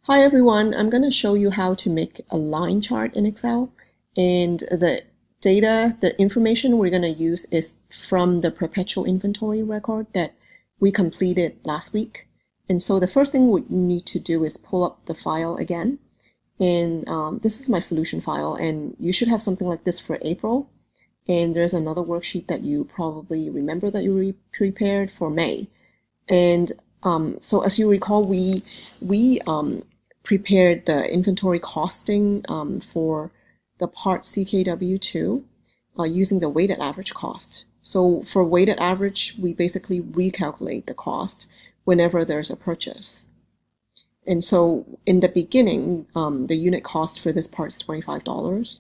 Hi everyone, I'm going to show you how to make a line chart in Excel, and the information we're going to use is from the perpetual inventory record that we completed last week. And so the first thing we need to do is pull up the file again, and this is my solution file, and you should have something like this for April, and there's another worksheet that you probably remember that you prepared for May. And so as you recall, we prepared the inventory costing for the part CKW2 using the weighted average cost. So for weighted average, we basically recalculate the cost whenever there's a purchase. And so in the beginning, the unit cost for this part is $25.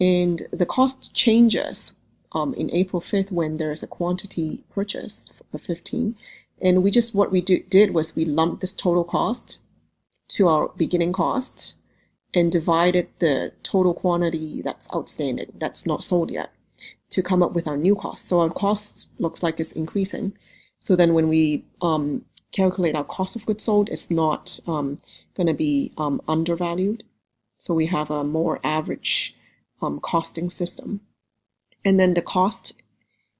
And the cost changes in April 5th when there's a quantity purchase of 15. And what we did was we lumped this total cost to our beginning cost and divided the total quantity that's outstanding, that's not sold yet, to come up with our new cost. So our cost looks like it's increasing. So then when we calculate our cost of goods sold, it's not going to be undervalued. So we have a more average costing system. And then the cost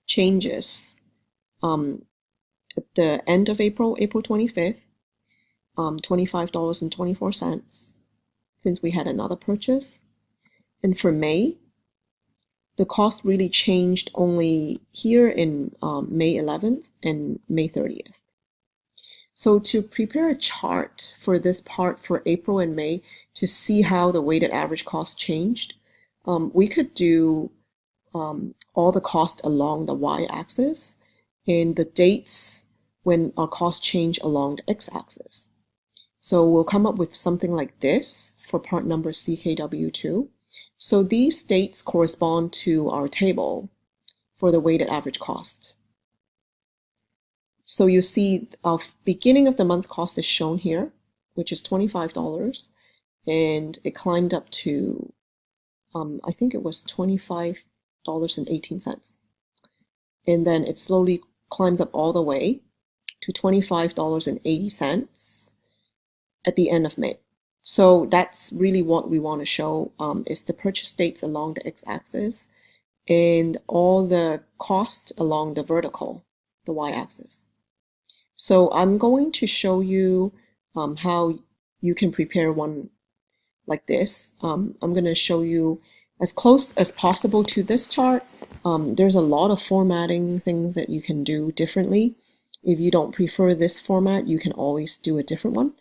changes at the end of April 25th, $25.24, since we had another purchase. And for May, the cost really changed only here in May 11th and May 30th. So to prepare a chart for this part for April and May to see how the weighted average cost changed, we could do all the cost along the y-axis and the dates when our costs change along the x-axis. So we'll come up with something like this for part number CKW2. So these dates correspond to our table for the weighted average cost. So you see our beginning of the month cost is shown here, which is $25, and it climbed up to, I think it was $25.18. And then it slowly climbs up all the way to $25.80 at the end of May. So that's really what we want to show is the purchase dates along the x-axis and all the cost along the vertical, the y-axis. So I'm going to show you how you can prepare one like this. I'm going to show you as close as possible to this chart. There's a lot of formatting things that you can do differently. If you don't prefer this format, you can always do a different one.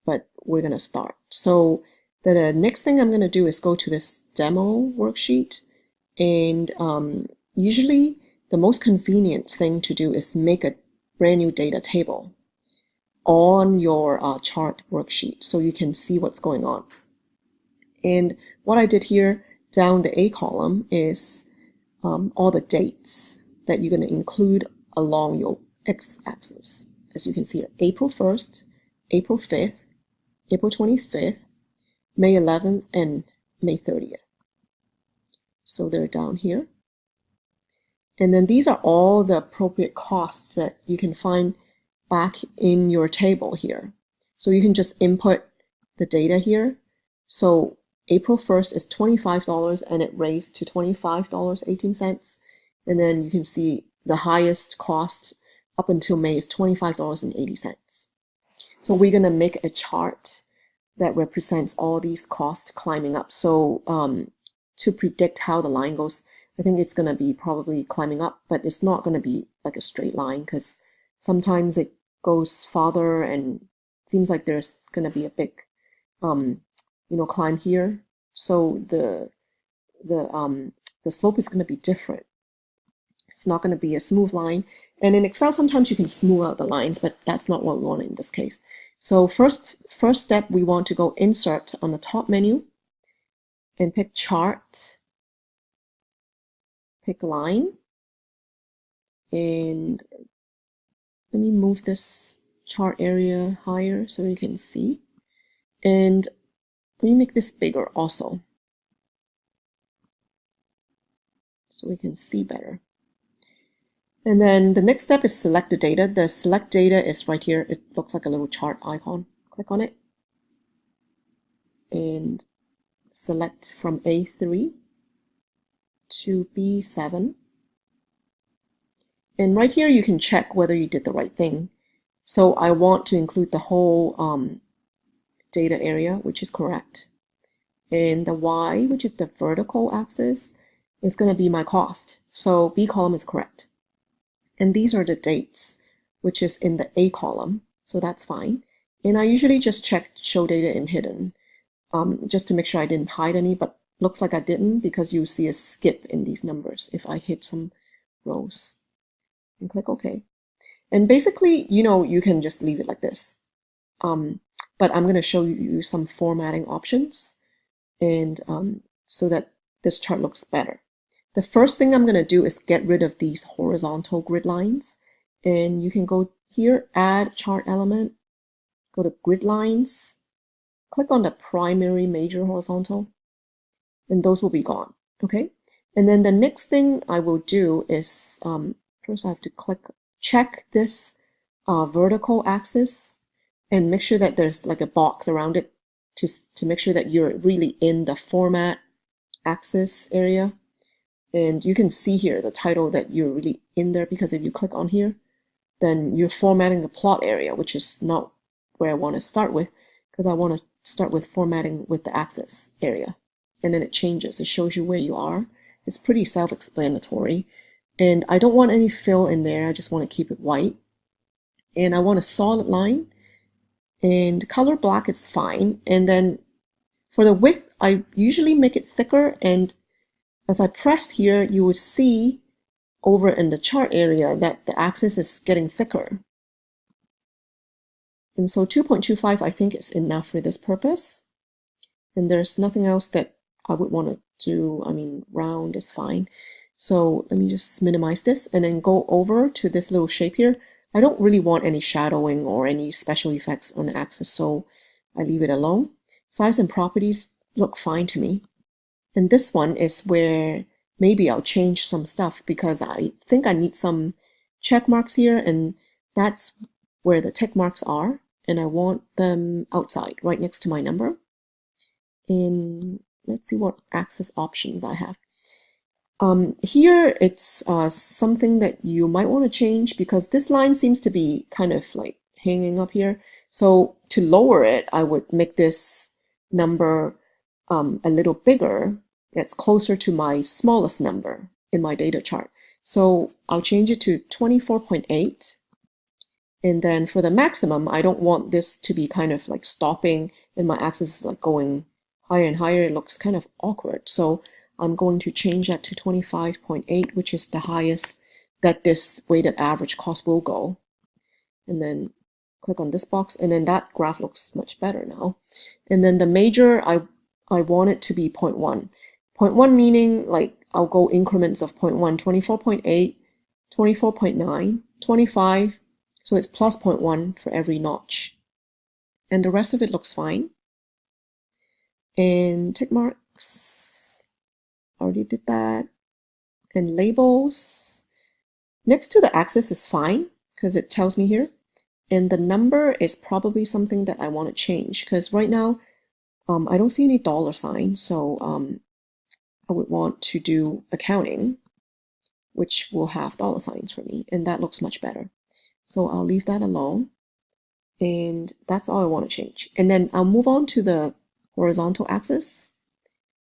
But we're going to start. So the next thing I'm going to do is go to this demo worksheet. And usually the most convenient thing to do is make a brand new data table on your chart worksheet so you can see what's going on. And what I did here down the A column is all the dates that you're going to include along your x-axis. As you can see here, April 1st, April 5th, April 25th, May 11th, and May 30th. So they're down here. And then these are all the appropriate costs that you can find back in your table here. So you can just input the data here. So April 1st is $25 and it raised to $25.18. And then you can see the highest cost up until May is $25.80. So we're going to make a chart that represents all these costs climbing up. So to predict how the line goes, I think it's going to be probably climbing up, but it's not going to be like a straight line because sometimes it goes farther and it seems like there's going to be a big, climb here. So the slope is going to be different. It's not going to be a smooth line. And in Excel, sometimes you can smooth out the lines, but that's not what we want in this case. So first step, we want to go Insert on the top menu and pick Chart, pick Line, and let me move this chart area higher so you can see. And let me make this bigger also so we can see better. And then the next step is select the data. The select data is right here. It looks like a little chart icon. Click on it. and select from A3 to B7. And right here you can check whether you did the right thing. So I want to include the whole data area, which is correct. And the Y, which is the vertical axis, is going to be my cost. So B column is correct. And these are the dates, which is in the A column. So that's fine. And I usually just check show data in hidden, just to make sure I didn't hide any, but looks like I didn't because you see a skip in these numbers if I hit some rows. And click OK. And basically, you can just leave it like this. But I'm going to show you some formatting options, and so that this chart looks better. The first thing I'm going to do is get rid of these horizontal grid lines. And you can go here, add chart element, go to grid lines, click on the primary major horizontal, and those will be gone. Okay. And then the next thing I will do is first I have to check this vertical axis and make sure that there's like a box around it to make sure that you're really in the format axis area. And you can see here the title that you're really in there, because if you click on here, then you're formatting the plot area, which is not where I want to start with, because I want to start with formatting with the axis area. And then it changes. It shows you where you are. It's pretty self-explanatory. And I don't want any fill in there. I just want to keep it white. And I want a solid line. And color black is fine. And then for the width, I usually make it thicker. And as I press here, you would see over in the chart area that the axis is getting thicker. And so 2.25 I think is enough for this purpose. And there's nothing else that I would want to do. I mean, round is fine. So let me just minimize this and then go over to this little shape here. I don't really want any shadowing or any special effects on the axis, so I leave it alone. Size and properties look fine to me. And this one is where maybe I'll change some stuff, because I think I need some check marks here, and that's where the tick marks are. And I want them outside, right next to my number. And let's see what axis options I have. Here it's something that you might want to change, because this line seems to be kind of like hanging up here. So to lower it, I would make this number a little bigger. It's closer to my smallest number in my data chart. So I'll change it to 24.8. And then for the maximum, I don't want this to be kind of like stopping and my axis is like going higher and higher. It looks kind of awkward. So I'm going to change that to 25.8, which is the highest that this weighted average cost will go. And then click on this box, and then that graph looks much better now. And then the major, I want it to be 0.1. 0.1 meaning like I'll go increments of 0.1, 24.8, 24.9, 25. So it's plus 0.1 for every notch. And the rest of it looks fine. And tick marks, already did that. And labels, next to the axis is fine because it tells me here. And the number is probably something that I want to change, because right now I don't see any dollar sign. So I would want to do accounting, which will have dollar signs for me. And that looks much better. So I'll leave that alone. And that's all I want to change. And then I'll move on to the horizontal axis.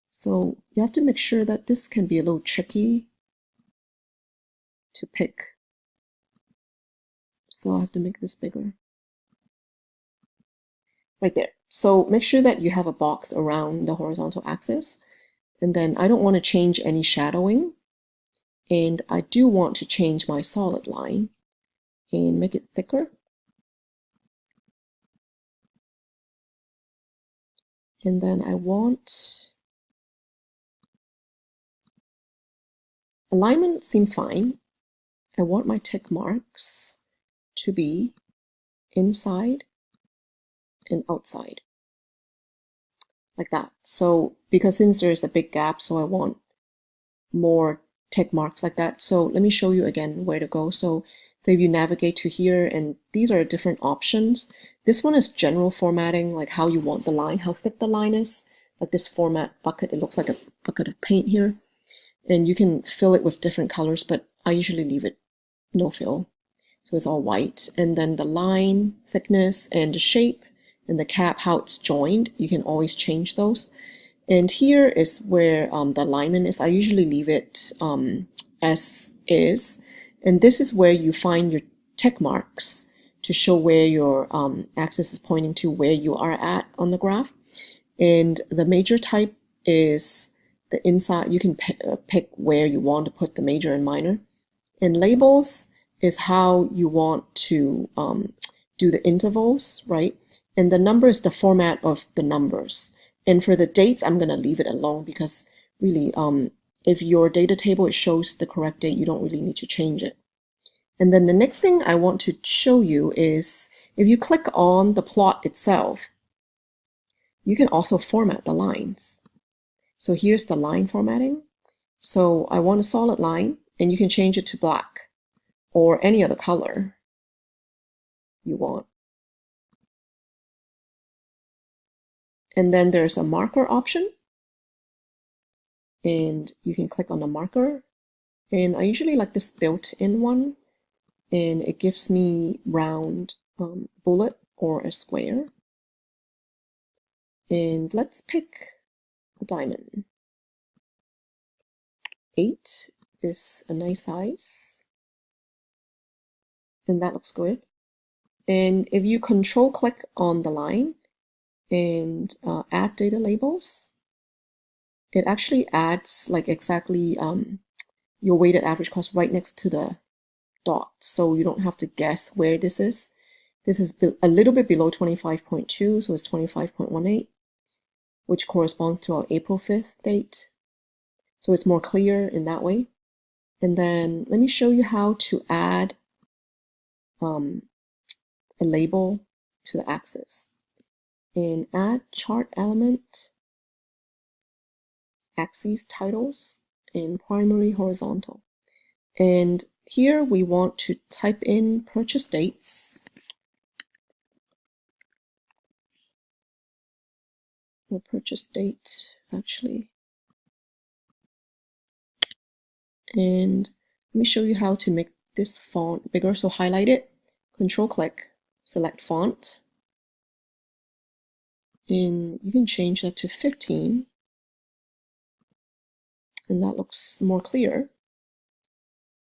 So you have to make sure that this can be a little tricky to pick. So I have to make this bigger. Right there. So make sure that you have a box around the horizontal axis. And then I don't want to change any shadowing. And I do want to change my solid line and make it thicker. And then I want alignment seems fine. I want my tick marks to be inside and outside, like that. So because since there's a big gap, so I want more tick marks like that. So let me show you again where to go. So say if you navigate to here, and these are different options. This one is general formatting, like how you want the line, how thick the line is. Like this format bucket, it looks like a bucket of paint here. And you can fill it with different colors, but I usually leave it no fill. So it's all white. And then the line thickness and the shape and the cap, how it's joined, you can always change those. And here is where the alignment is. I usually leave it as is. And this is where you find your tick marks to show where your axis is pointing to, where you are at on the graph. And the major type is the inside. You can pick where you want to put the major and minor. And labels is how you want to do the intervals, right? And the number is the format of the numbers. And for the dates, I'm going to leave it alone because really, if your data table shows the correct date, you don't really need to change it. And then the next thing I want to show you is if you click on the plot itself, you can also format the lines. So here's the line formatting. So I want a solid line, and you can change it to black or any other color you want. And then there's a marker option, and you can click on the marker. And I usually like this built-in one, and it gives me round bullet or a square. And let's pick a diamond. 8 is a nice size, and that looks good. And if you control click on the line and add data labels, it actually adds like exactly your weighted average cost right next to the dot, so you don't have to guess where this is. This is a little bit below 25.2, so it's 25.18, which corresponds to our April 5th date. So it's more clear in that way. And then let me show you how to add a label to the axis. And add chart element, axis titles, and primary horizontal. And here we want to type in purchase dates. Or purchase date, actually. And let me show you how to make this font bigger. So highlight it, control click, select font. And you can change that to 15. And that looks more clear.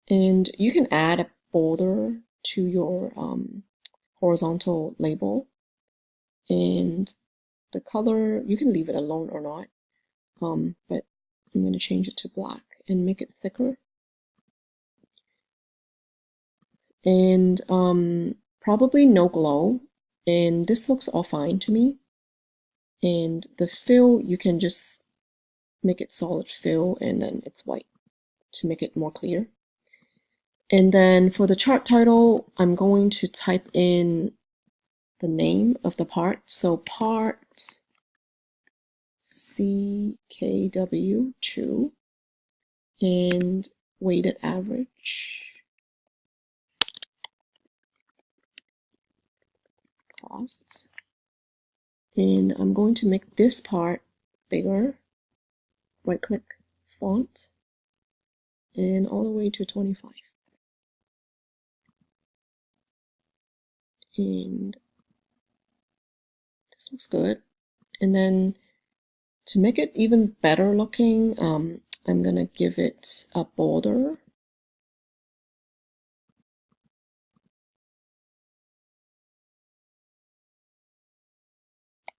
And you can add a border to your horizontal label. And the color, you can leave it alone or not. But I'm going to change it to black and make it thicker. And probably no glow. And this looks all fine to me. And the fill, you can just make it solid fill and then it's white to make it more clear. And then for the chart title, I'm going to type in the name of the part. So part CKW2 and weighted average cost. And I'm going to make this part bigger. Right click font and all the way to 25. And this looks good. And then to make it even better looking, I'm gonna give it a border.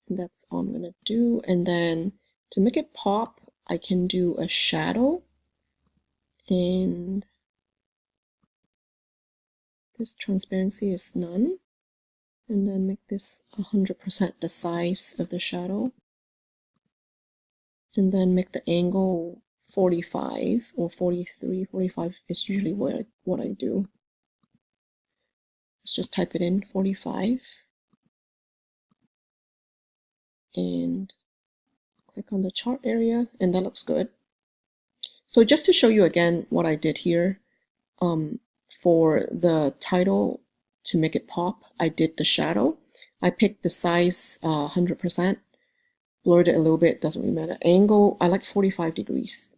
And that's all I'm gonna do. And then to make it pop, I can do a shadow. And this transparency is none. And then make this 100% the size of the shadow. And then make the angle 45 or 43. 45 is usually what I do. Let's just type it in, 45. And click on the chart area, and that looks good. So just to show you again what I did here, for the title, to make it pop, I did the shadow. I picked the size 100%, blurred it a little bit, doesn't really matter. Angle, I like 45 degrees,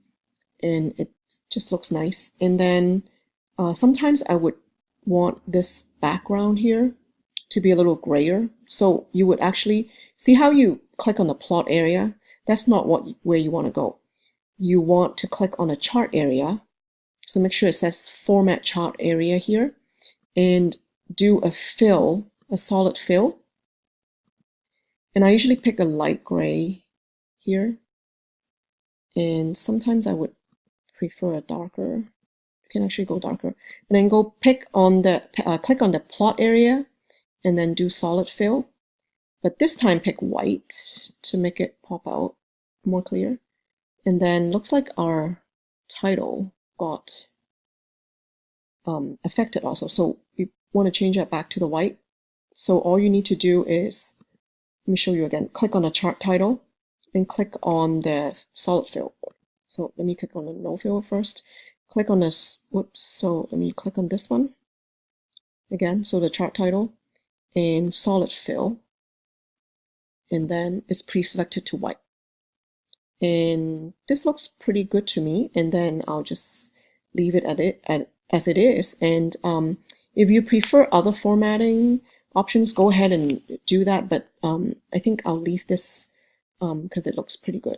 and it just looks nice. And then sometimes I would want this background here to be a little grayer. So you would actually see how you click on the plot area. That's not where you want to go. You want to click on a chart area. So make sure it says format chart area here, and do a fill, a solid fill. And I usually pick a light gray here. And sometimes I would prefer a darker. You can actually go darker. And then go pick on the, click on the plot area and then do solid fill. But this time pick white to make it pop out more clear. And then looks like our title got affected also. So you want to change that back to the white. So all you need to do is, let me show you again, click on the chart title and click on the solid fill. So let me click on the no fill first. Click on this, whoops, so let me click on this one. Again, so the chart title and solid fill. And then it's pre-selected to white. And this looks pretty good to me. And then I'll just leave it as it is. And if you prefer other formatting options, go ahead and do that. But I think I'll leave this because it looks pretty good.